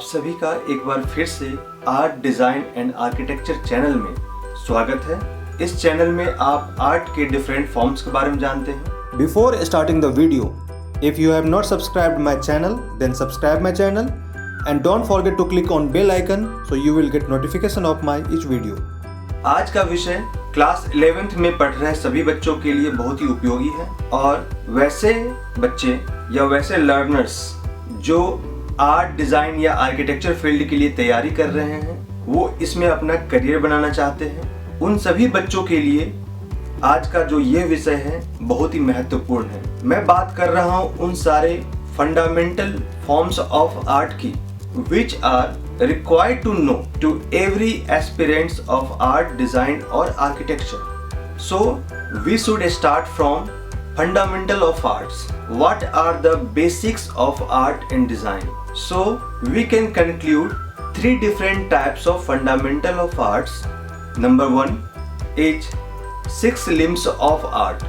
आप सभी का एक बार फिर से art design and architecture channel में स्वागत है। इस चैनल में आप आर्ट के डिफरेंट फॉर्म्स के बारे में जानते हैं। Before starting the video, if you have not subscribed my channel then subscribe my channel and don't forget to click on bell icon so you will get notification of my each video. आज का विषय class 11th में पढ़ रहे सभी बच्चों के लिए बहुत ही उपयोगी है और वैसे बच्चे या वैसे लर्नर्स जो आर्ट डिज़ाइन या आर्किटेक्चर फील्ड के लिए तैयारी कर रहे हैं, वो इसमें अपना करियर बनाना चाहते हैं, उन सभी बच्चों के लिए आज का जो ये विषय है बहुत ही महत्वपूर्ण है। मैं बात कर रहा हूँ उन सारे फंडामेंटल फॉर्म्स ऑफ आर्ट की which are required to know to every aspirants of art, design or architecture. So we should start from fundamental of arts. What are the basics of art and design? So we can conclude three different types of fundamental of arts. Number one is six limbs of art,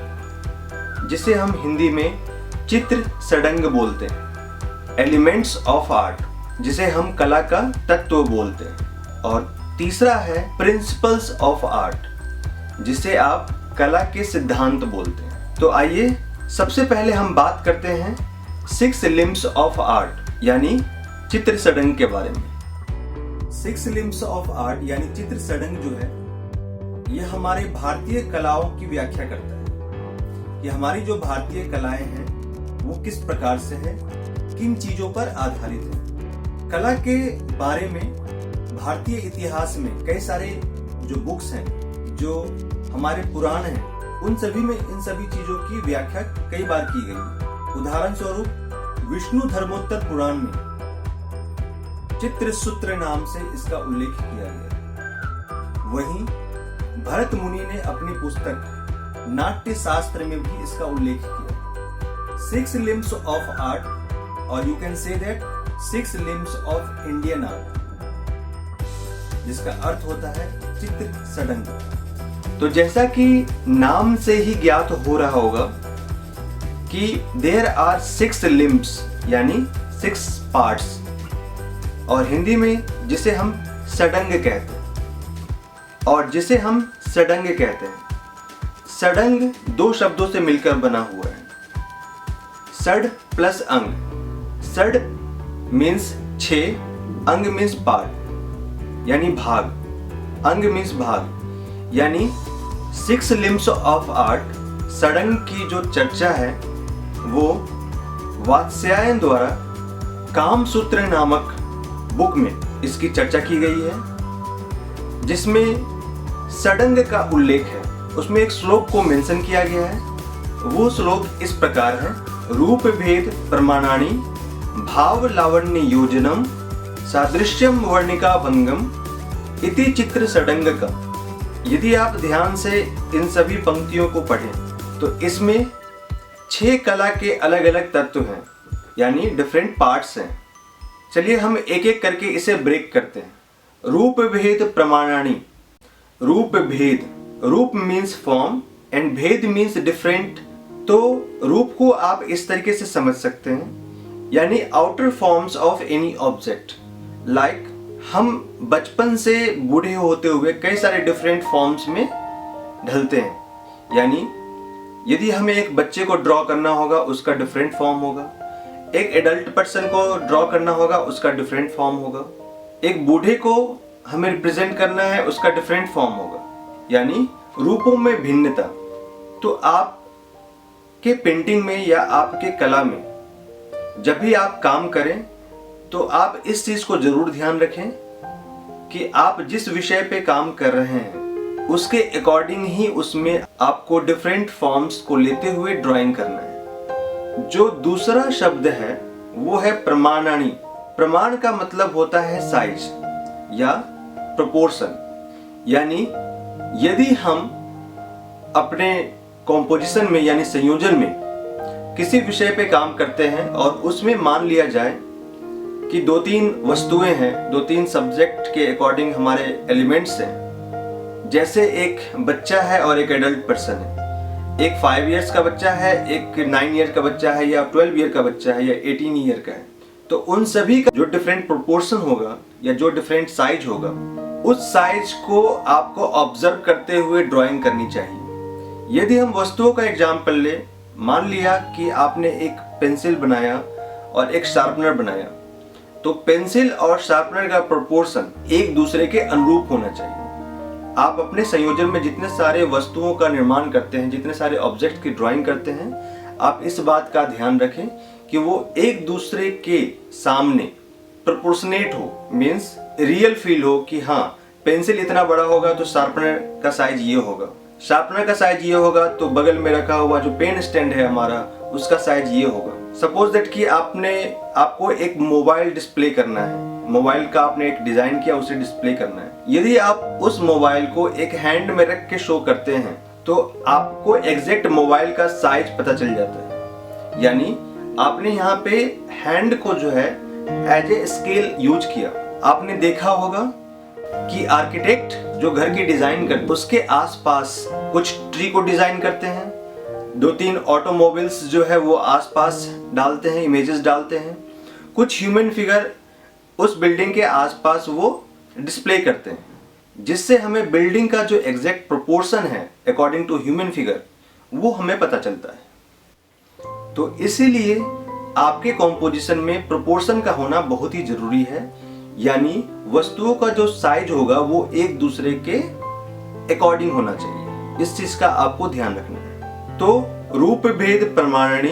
जिसे हम हिंदी में चित्र सडंग बोलते हैं। Elements of art, जिसे हम कला का तत्व बोलते हैं। और तीसरा है प्रिंसिपल्स ऑफ आर्ट, जिसे आप कला के सिद्धांत बोलते हैं। तो आइए सबसे पहले हम बात करते हैं सिक्स लिम्स ऑफ आर्ट यानी चित्र सडंग के बारे में। सिक्स लिम्स ऑफ आर्ट यानी चित्र सडंग जो है, यह हमारे भारतीय कलाओं की व्याख्या करता है कि हमारी जो भारतीय कलाएं हैं वो किस प्रकार से है, किन चीजों पर आधारित है। कला के बारे में भारतीय इतिहास में कई सारे जो बुक्स हैं, जो हमारे पुराण हैं, उन सभी में इन सभी चीजों की व्याख्या कई बार की गई। उदाहरण स्वरूप विष्णु धर्मोत्तर पुराण में चित्र सूत्र नाम से इसका उल्लेख किया गया। वहीं भरत मुनि ने अपनी पुस्तक नाट्य शास्त्र में भी इसका उल्लेख किया। सिक्स लिम्स ऑफ आर्ट, और you can say that six limbs of Indian art, जिसका अर्थ होता है चित्र सडंग। तो जैसा कि नाम से ही ज्ञात हो रहा होगा कि देयर आर सिक्स लिम्स यानी सिक्स पार्ट्स, और हिंदी में जिसे हम सडंग कहते हैं और जिसे हम सडंग कहते हैं। सडंग दो शब्दों से मिलकर बना हुआ है, सड प्लस अंग। सड मीन्स 6, अंग मीन्स पार्ट यानी भाग, अंग मीन्स भाग, यानी सिक्स लिम्स ऑफ आर्ट सडंग की जो चर्चा है वो वात्स्यायन द्वारा कामसूत्र नामक बुक में इसकी चर्चा की गई है, जिसमें सडंग का उल्लेख है। उसमें एक श्लोक को मेंशन किया गया है। वो श्लोक इस प्रकार है, रूप भेद प्रमाणानि भाव लावण्य योजनम सादृश्यम वर्णिका भंगम इति चित्र सडंगकम। यदि आप ध्यान से इन सभी पंक्तियों को पढ़ें तो इसमें 6 कला के अलग अलग तत्व हैं यानी डिफरेंट पार्ट्स हैं। चलिए हम एक एक करके इसे ब्रेक करते हैं। रूप भेद प्रमाणानि। रूप भेद, रूप मीन्स फॉर्म एंड भेद मीन्स डिफरेंट। तो रूप को आप इस तरीके से समझ सकते हैं यानी outer forms of any object. Like हम बचपन से बूढ़े होते हुए कई सारे डिफरेंट फॉर्म्स में ढलते हैं। यानी यदि हमें एक बच्चे को ड्रॉ करना होगा उसका डिफरेंट फॉर्म होगा, एक एडल्ट पर्सन को ड्रॉ करना होगा उसका डिफरेंट फॉर्म होगा, एक बूढ़े को हमें रिप्रेजेंट करना है उसका डिफरेंट फॉर्म होगा, यानी रूपों में भिन्नता। तो आपके पेंटिंग में या आपके कला में जब भी आप काम करें तो आप इस चीज को जरूर ध्यान रखें कि आप जिस विषय पे काम कर रहे हैं उसके अकॉर्डिंग ही उसमें आपको डिफरेंट फॉर्म्स को लेते हुए ड्राइंग करना है। जो दूसरा शब्द है वो है प्रमाणानि। प्रमाण का मतलब होता है साइज या प्रोपोर्शन, यानी यदि हम अपने कॉम्पोजिशन में यानी संयोजन में किसी विषय पे काम करते हैं और उसमें मान लिया जाए कि 2-3 वस्तुएं हैं, 2-3 सब्जेक्ट के अकॉर्डिंग हमारे एलिमेंट्स हैं, जैसे एक बच्चा है और एक एडल्ट पर्सन है, एक 5 इयर्स का बच्चा है, एक 9 ईयर का बच्चा है या 12 ईयर का बच्चा है या 18 ईयर का है। तो उन सभी का जो डिफरेंट प्रोपोर्शन होगा या जो डिफरेंट साइज होगा, उस साइज को आपको ऑब्जर्व करते हुए ड्राइंग करनी चाहिए। यदि हम वस्तुओं का एग्जाम्पल ले, मान लिया कि आपने एक पेंसिल बनाया और एक शार्पनर बनाया, तो पेंसिल और शार्पनर का प्रोपोर्शन एक दूसरे के अनुरूप होना चाहिए। आप अपने संयोजन में जितने सारे वस्तुओं का निर्माण करते हैं, जितने सारे ऑब्जेक्ट की ड्राइंग करते हैं, आप इस बात का ध्यान रखें कि वो एक दूसरे के सामने प्रोपोर्शनेट हो, मीन्स रियल फील हो कि हाँ, पेंसिल इतना बड़ा होगा तो शार्पनर का साइज ये होगा, शार्पनर का साइज ये होगा तो बगल में रखा हुआ जो पेन स्टैंड है हमारा, उसका साइज ये होगा। सपोज दैट कि आपको एक मोबाइल डिस्प्ले करना है, मोबाइल का आपने एक डिजाइन किया, उसे डिस्प्ले करना है। यदि आप उस मोबाइल को एक हैंड में रख के शो करते हैं तो आपको एग्जैक्ट मोबाइल का साइज पता चल जाता है। यानी आपने यहाँ पे हैंड को जो है एज ए स्केल यूज किया। आपने देखा होगा कि आर्किटेक्ट जो घर की डिजाइन करते हैं उसके आसपास कुछ ट्री को डिजाइन करते हैं, 2-3 ऑटोमोबाइल्स जो है वो आसपास डालते हैं, इमेजेस डालते हैं, कुछ ह्यूमन फिगर उस बिल्डिंग के आसपास वो डिस्प्ले करते हैं, जिससे हमें बिल्डिंग का जो एग्जैक्ट प्रोपोर्शन है अकॉर्डिंग टू ह्यूमन फिगर वो हमें पता चलता है। तो इसीलिए आपके कॉम्पोजिशन में प्रोपोर्शन का होना बहुत ही जरूरी है। यानी वस्तुओं का जो साइज होगा वो एक दूसरे के अकॉर्डिंग होना चाहिए। इस चीज का आपको ध्यान रखना है। तो रूप भेद प्रमाणनी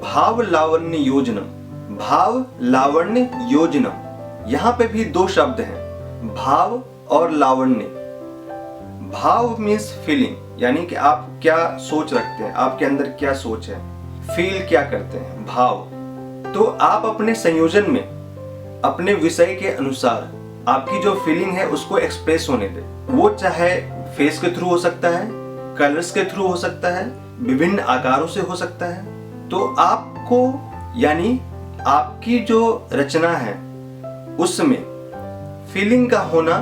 भाव लावण्य योजनम, भाव लावण्य योजनम, यहाँ पे भी 2 शब्द हैं, भाव और लावण्य। भाव मीन्स फीलिंग, यानी कि आप क्या सोच रखते हैं, आपके अंदर क्या सोच है, फील क्या करते हैं, भाव। तो आप अपने संयोजन में अपने विषय के अनुसार आपकी जो फीलिंग है उसको एक्सप्रेस होने दें। वो चाहे फेस के थ्रू हो सकता है, कलर्स के थ्रू हो सकता है, विभिन्न आकारों से हो सकता है। तो आपको यानी आपकी जो रचना है उसमें फीलिंग का होना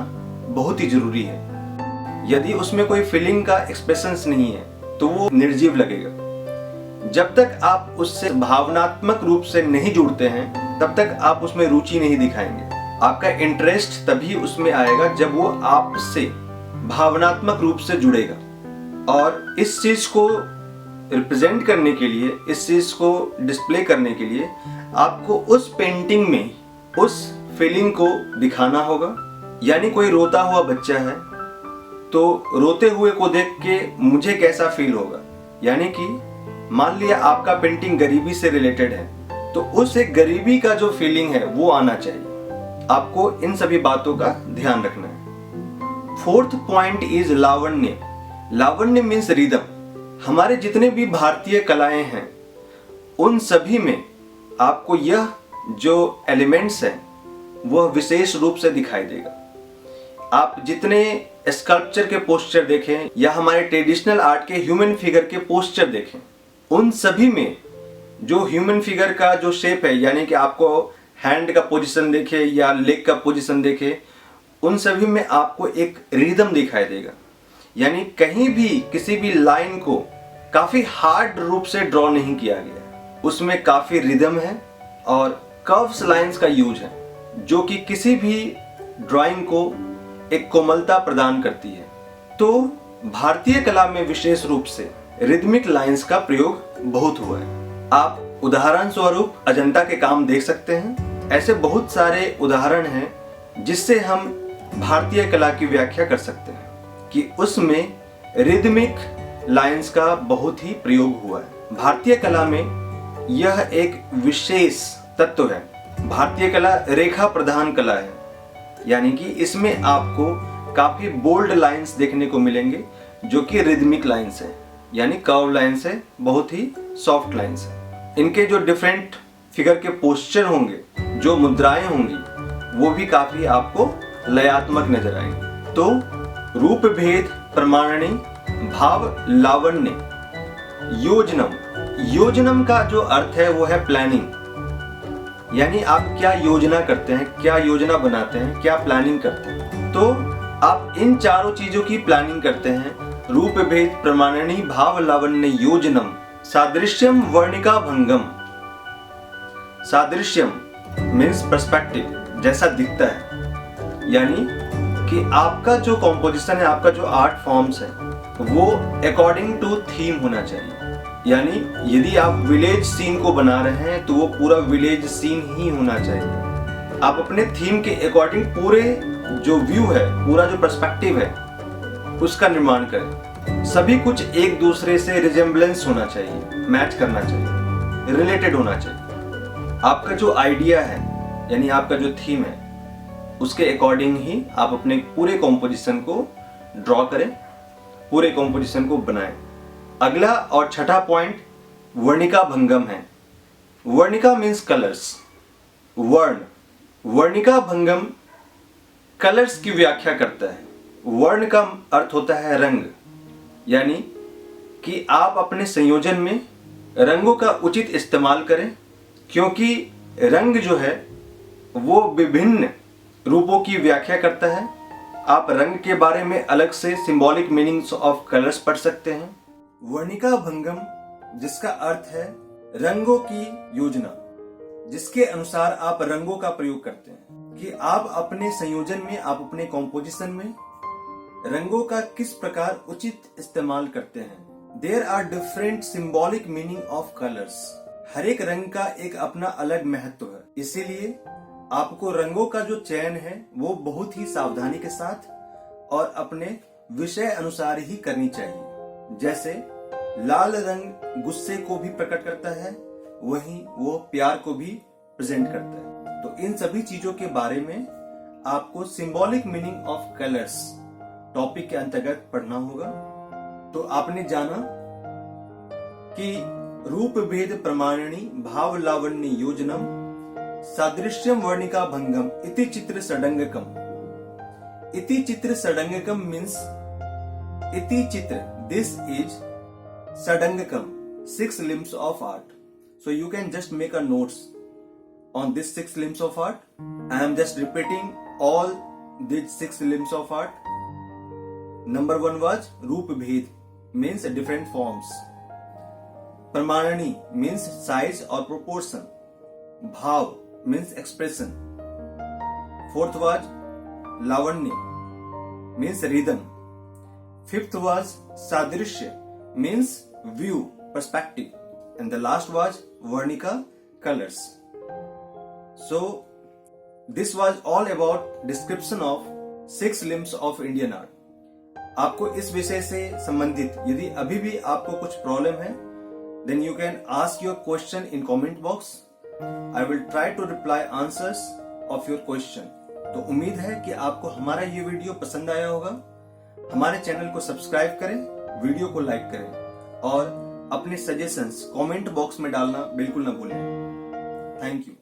बहुत ही जरूरी है। यदि उसमें कोई फीलिंग का एक्सप्रेशंस नहीं है तो वो निर्जीव लगेगा। जब तक आप उससे भावनात्मक रूप से नहीं जुड़ते हैं तब तक आप उसमें रुचि नहीं दिखाएंगे। आपका इंटरेस्ट तभी उसमें आएगा जब वो आपसे भावनात्मक रूप से जुड़ेगा। और इस चीज को रिप्रेजेंट करने के लिए, इस चीज को डिस्प्ले करने के लिए आपको उस पेंटिंग में उस फीलिंग को दिखाना होगा। यानी कोई रोता हुआ बच्चा है तो रोते हुए को देख के मुझे कैसा फील होगा, यानी कि मान लिया आपका पेंटिंग गरीबी से रिलेटेड है तो उस एक गरीबी का जो फीलिंग है वो आना चाहिए। आपको इन सभी बातों का ध्यान रखना है। 4th point is Lavanya. Lavanya means rhythm. हमारे जितने भी भारतीय कलाएं हैं उन सभी में आपको यह जो एलिमेंट्स हैं वह विशेष रूप से दिखाई देगा। आप जितने स्कल्पचर के पोस्चर देखें या हमारे ट्रेडिशनल आर्ट के ह्यूमन फिगर के पोस्चर देखें, उन सभी में जो ह्यूमन फिगर का जो शेप है, यानी कि आपको हैंड का पोजीशन देखे या लेग का पोजीशन देखे, उन सभी में आपको एक रिदम दिखाई देगा। यानी कहीं भी किसी भी लाइन को काफी हार्ड रूप से ड्रॉ नहीं किया गया, उसमें काफी रिदम है और कर्व्स लाइंस का यूज है जो कि किसी भी ड्राइंग को एक कोमलता प्रदान करती है। तो भारतीय कला में विशेष रूप से रिदमिक लाइंस का प्रयोग बहुत हुआ है। आप उदाहरण स्वरूप अजंता के काम देख सकते हैं। ऐसे बहुत सारे उदाहरण हैं जिससे हम भारतीय कला की व्याख्या कर सकते हैं कि उसमें रिदमिक लाइंस का बहुत ही प्रयोग हुआ है। भारतीय कला में यह एक विशेष तत्व है। भारतीय कला रेखा प्रधान कला है, यानी कि इसमें आपको काफी बोल्ड लाइंस देखने को मिलेंगे जो कि रिदमिक लाइंस है, यानी कर्व लाइंस है, बहुत ही सॉफ्ट लाइंस है। इनके जो डिफरेंट फिगर के पोस्चर होंगे, जो मुद्राएं होंगी, वो भी काफी आपको लयात्मक नजर आएंगे। तो रूप भेद प्रमाणनी भाव लावण्य योजनम। योजनम का जो अर्थ है वो है प्लानिंग, यानी आप क्या योजना करते हैं, क्या योजना बनाते हैं, क्या प्लानिंग करते हैं। तो आप इन चारों चीजों की प्लानिंग करते हैं। रूप भेद प्रमाणनी भाव लावण्य योजनम सादृश्यम वर्णिका भंगम। सादृश्यम मीन्स पर्सपेक्टिव, जैसा दिखता है, यानी कि आपका जो कॉम्पोजिशन है, आपका जो आर्ट फॉर्म्स है वो अकॉर्डिंग टू थीम होना चाहिए। यानी यदि आप विलेज सीन को बना रहे हैं तो वो पूरा विलेज सीन ही होना चाहिए। आप अपने थीम के अकॉर्डिंग पूरे जो व्यू है, पूरा जो पर्सपेक्टिव है उसका निर्माण करें। सभी कुछ एक दूसरे से रिजेम्बलेंस होना चाहिए, मैच करना चाहिए, रिलेटेड होना चाहिए। आपका जो आइडिया है यानी आपका जो थीम है उसके अकॉर्डिंग ही आप अपने पूरे कॉम्पोजिशन को ड्रॉ करें, पूरे कॉम्पोजिशन को बनाएं। अगला और छठा पॉइंट वर्णिका भंगम है। वर्णिका मीन्स कलर्स, वर्ण। वर्णिका भंगम कलर्स की व्याख्या करता है। वर्ण का अर्थ होता है रंग, यानी कि आप अपने संयोजन में रंगों का उचित इस्तेमाल करें, क्योंकि रंग जो है वो विभिन्न रूपों की व्याख्या करता है। आप रंग के बारे में अलग से सिंबॉलिक मीनिंग्स ऑफ कलर्स पढ़ सकते हैं। वर्णिका भंगम जिसका अर्थ है रंगों की योजना, जिसके अनुसार आप रंगों का प्रयोग करते हैं, कि आप अपने संयोजन में, आप अपने कॉम्पोजिशन में रंगों का किस प्रकार उचित इस्तेमाल करते हैं। There are different symbolic meaning of colours. हर एक रंग का एक अपना अलग महत्व है, इसीलिए आपको रंगों का जो चयन है वो बहुत ही सावधानी के साथ और अपने विषय अनुसार ही करनी चाहिए। जैसे लाल रंग गुस्से को भी प्रकट करता है, वहीं वो प्यार को भी प्रेजेंट करता है। तो इन सभी चीजों के बारे में आपको symbolic meaning of colours topic के अंतर्गत पढ़ना होगा। तो आपने जाना कि रूप भेद प्रमाणनी भाव लावण्य योजनम सादृश्यम वर्णिका भंगम इति चित्र सडंगकम। इति चित्र सडंगकम मीन्स इति चित्र, this is सडंगकम, 6 limbs of art. So you can just make a notes on this 6 limbs of art. I am just repeating all these 6 limbs of art. Number 1 was Roop Bhed, means different forms. Pramanani means size or proportion. Bhav means expression. 4th was Lavanya, means rhythm. 5th was Sadrishya, means view, perspective. And the last was Varnika, colors. So this was all about description of 6 limbs of Indian art. आपको इस विषय से संबंधित यदि अभी भी आपको कुछ प्रॉब्लम है, then you can ask your question in comment box. I will try to reply answers of your question. तो उम्मीद है कि आपको हमारा ये वीडियो पसंद आया होगा। हमारे चैनल को सब्सक्राइब करें, वीडियो को लाइक करें और अपने सजेशंस कमेंट बॉक्स में डालना बिल्कुल ना भूलें। Thank you.